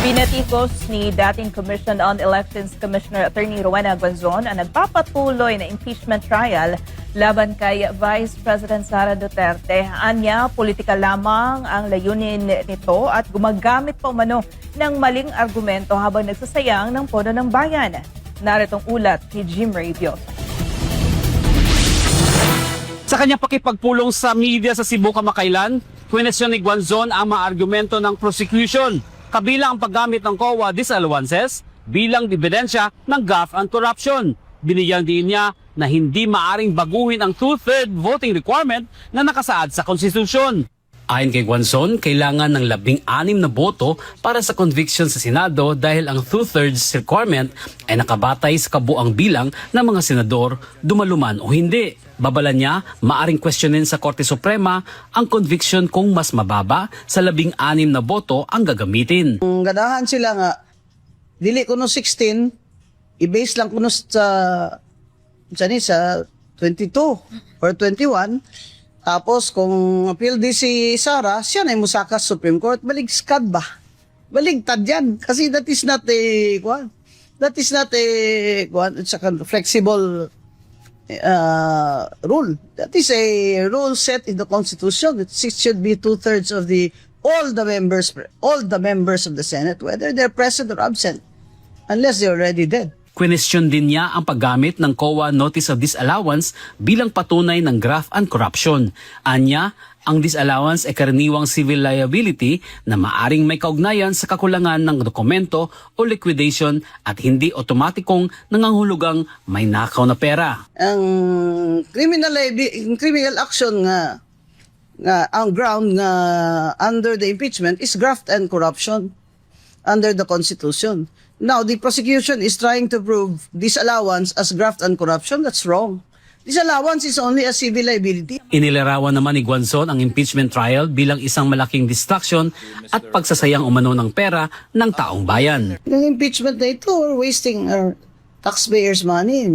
Pinatikos ni dating Commission on Elections Commissioner Attorney Rowena Guanzon ang nagpapatuloy na impeachment trial laban kay Vice President Sara Duterte. Anya, politika lamang ang layunin nito at gumagamit pa umano ng maling argumento habang nagsasayang ng pondo ng bayan. Naritong ulat ni Jim Raybios. Sa kanyang pakipagpulong sa media sa Cebu kamakailan, kwestiyon ni Guanzon ang mga argumento ng prosecution, kabilang ang paggamit ng COA disallowances bilang ebidensya ng graft and corruption. Binigyan din niya na hindi maaring baguhin ang 2/3 voting requirement na nakasaad sa konstitusyon. Ayon kay Guanzon, kailangan ng 16 na boto para sa conviction sa Senado dahil ang 2/3 requirement ay nakabatay sa kabuang bilang ng mga senador, dumaluman o hindi. Babala niya, maaring questionin sa Korte Suprema ang conviction kung mas mababa sa 16 na boto ang gagamitin. Ganahan sila nga, dili kuno 16, i-base lang kuno sa 22 or 21. Tapos kung appeal di si Sara, siya na yung musaka sa Supreme Court, baligskad ba? Baligtad yan. Kasi that is not a it's a flexible rule. That is a rule set in the Constitution. It should be 2/3 of all the members of the Senate, whether they're present or absent, unless they're already dead. Question din niya ang paggamit ng COA Notice of Disallowance bilang patunay ng graft and corruption. Anya, ang disallowance ay karaniwang civil liability na maaring may kaugnayan sa kakulangan ng dokumento o liquidation at hindi otomatikong nangangahulugang may nakaw na pera. Ang criminal action nga ang ground nga under the impeachment is graft and corruption under the Constitution. Now, the prosecution is trying to prove disallowance as graft and corruption. That's wrong. Disallowance is only a civil liability. Inilarawan naman ni Guanzon ang impeachment trial bilang isang malaking distraction at pagsasayang umano ng pera ng taong bayan. Yung impeachment na ito, we're wasting our taxpayers' money.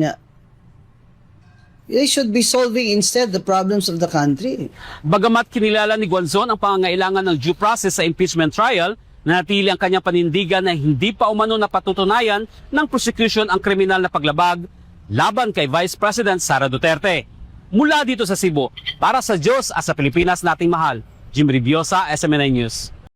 They should be solving instead the problems of the country. Bagamat kinilala ni Guanzon ang pangangailangan ng due process sa impeachment trial, nanatili ang kanyang panindigan na hindi pa umano napatutunayan ng prosecution ang kriminal na paglabag laban kay Vice President Sara Duterte. Mula dito sa Cebu, para sa Diyos at sa Pilipinas nating mahal, Jim Reviosa, SMNI News.